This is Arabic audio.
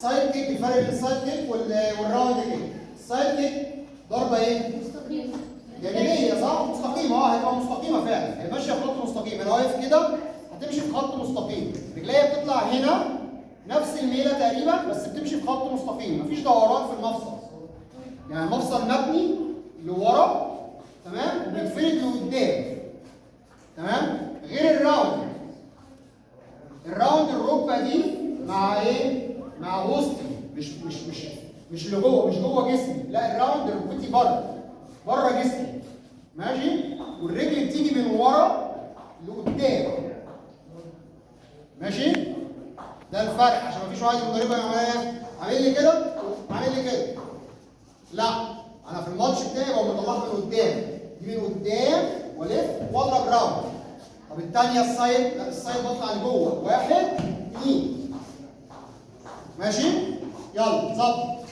السايد كيك، الفرق بين السايد كيك والراوند كيك. السايد كيك ضربه ايه؟ مستقيم جانبيه صح؟ مستقيمه. هتبقى مستقيمه فعلا، هي ماشيه في خط مستقيم. انا واقف كده هتمشي في خط مستقيم، رجليا بتطلع هنا نفس الميله تقريبا بس بتمشي في خط مستقيم، مفيش دوران في المفصل. يعني المفصل مبني لورا تمام وبيتفرد لقدام تمام، غير الراوند. الراوند الركبه دي مع ايه؟ مع وسطي، مش لجوه، مش جوه جسمي، لا الراوند ركبتي بره جسمي ماشي، والرجل بتيجي من ورا لقدام ماشي. ده الفرق، عشان مفيش واحد مدربه عامل لي كده عامل لي كده، لا انا في الماتش بتاعي بقوم مطلعها من قدام، دي من قدام والف واضرب راوند. طب الثانيه السايد، لا السايد بطلع لجوه، 1 2 ماشي. يلا ظبط.